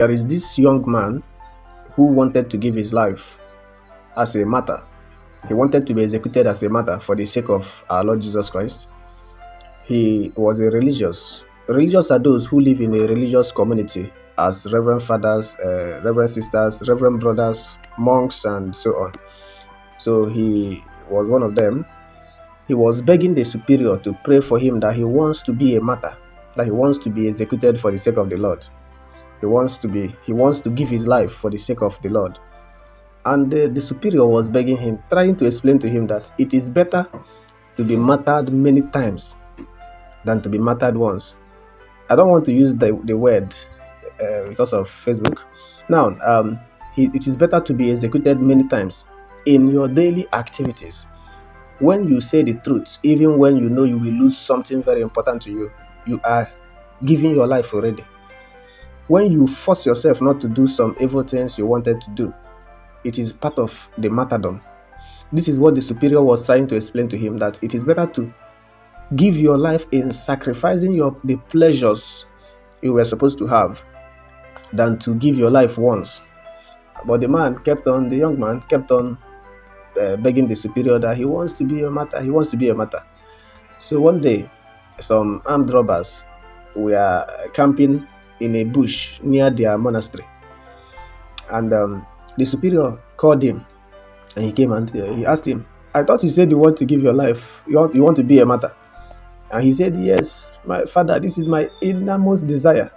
There is this young man who wanted to give his life as a martyr. He wanted to be executed as a martyr for the sake of our Lord Jesus Christ. He was a religious. Religious are those who live in a religious community as reverend fathers, reverend sisters, reverend brothers, monks, and so on. So he was one of them. He was begging the superior to pray for him that he wants to be a martyr, that he wants to be executed for the sake of the Lord. He wants to give his life for the sake of the Lord. And the superior was begging him, trying to explain to him that it is better to be martyred many times than to be martyred once. I don't want to use the word because of Facebook. Now, it is better to be executed many times in your daily activities. When you say the truth, even when you know you will lose something very important to you, you are giving your life already. When you force yourself not to do some evil things you wanted to do, it is part of the martyrdom. This is what the superior was trying to explain to him, that it is better to give your life in sacrificing the pleasures you were supposed to have than to give your life once. But the young man kept on begging the superior that he wants to be a martyr. So one day, some armed robbers were camping in a bush near their monastery, and the superior called him, and he came and he asked him, "I thought you said you want to give your life, you want to be a martyr." And he said, "Yes, my father, this is my innermost desire."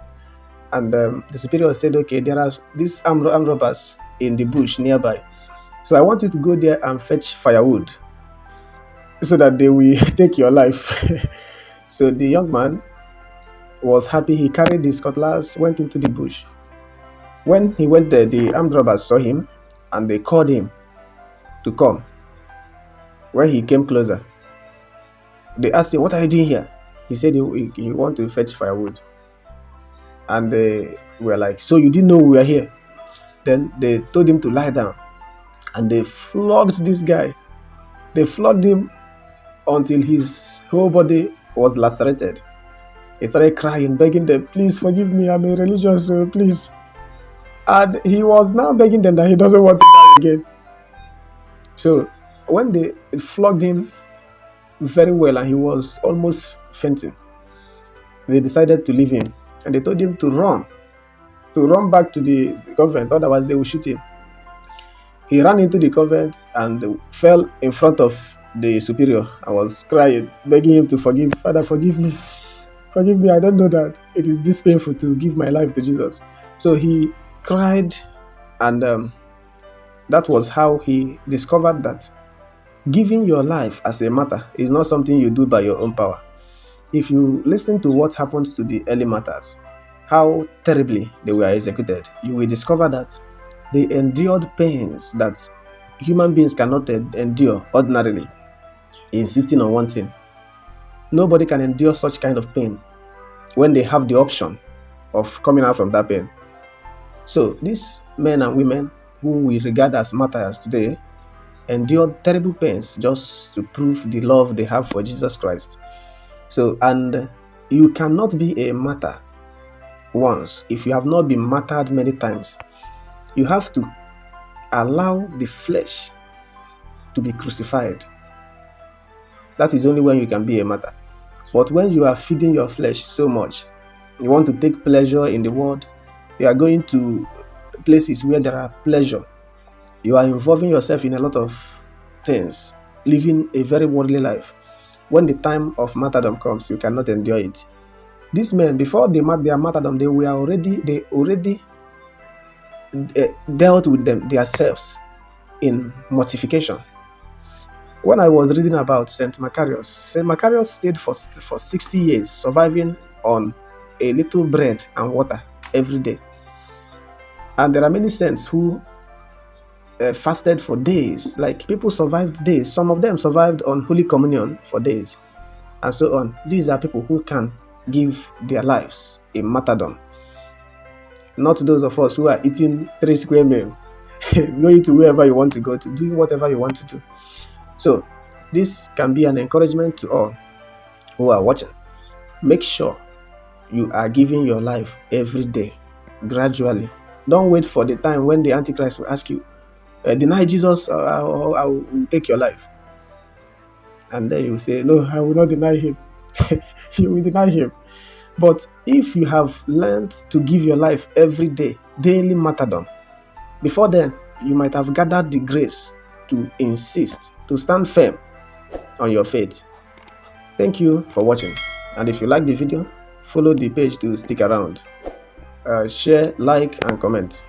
And the superior said, "Okay, there are these armed robbers in the bush nearby, so I want you to go there and fetch firewood so that they will take your life." So the young man was happy. He carried his cutlass, went into the bush. When he went there, the armed robbers saw him and they called him to come. When he came closer, they asked him, "What are you doing here?" He said he want to fetch firewood. And they were like, "So you didn't know we were here?" Then they told him to lie down, and they flogged this guy. They flogged him until his whole body was lacerated. He started crying, begging them, "Please forgive me, I'm a religious, please." And he was now begging them that he doesn't want to die again. So when they flogged him very well and he was almost fainting, they decided to leave him, and they told him to run back to the convent, otherwise they will shoot him. He ran into the convent and fell in front of the superior and was crying, begging him to forgive. "Father, forgive me, I don't know that it is this painful to give my life to Jesus." So he cried, and that was how he discovered that giving your life as a martyr is not something you do by your own power. If you listen to what happens to the early martyrs, how terribly they were executed, you will discover that they endured pains that human beings cannot endure ordinarily, insisting on one thing. Nobody can endure such kind of pain when they have the option of coming out from that pain. So these men and women who we regard as martyrs today endured terrible pains just to prove the love they have for Jesus Christ. So, and you cannot be a martyr once if you have not been martyred many times. You have to allow the flesh to be crucified. That is only when you can be a martyr. But when you are feeding your flesh so much, you want to take pleasure in the world, you are going to places where there are pleasure, you are involving yourself in a lot of things, living a very worldly life. When the time of martyrdom comes, you cannot endure it. These men, before their martyrdom, they already dealt with themselves in mortification. When I was reading about St. Macarius stayed for 60 years, surviving on a little bread and water every day. And there are many saints who fasted for days. Like, people survived days. Some of them survived on Holy Communion for days, and so on. These are people who can give their lives in martyrdom. Not those of us who are eating 3 square meal, going to wherever you want to go to, doing whatever you want to do. So this can be an encouragement to all who are watching. Make sure you are giving your life every day. gradually. Don't wait for the time when the Antichrist will ask you, deny Jesus, or I will take your life. And then you say, no, I will not deny him. You will deny him. But if you have learned to give your life every day, daily martyrdom, before then, you might have gathered the grace to insist, to stand firm on your faith. Thank you for watching. And if you like the video, follow the page to stick around. Share, like, and comment.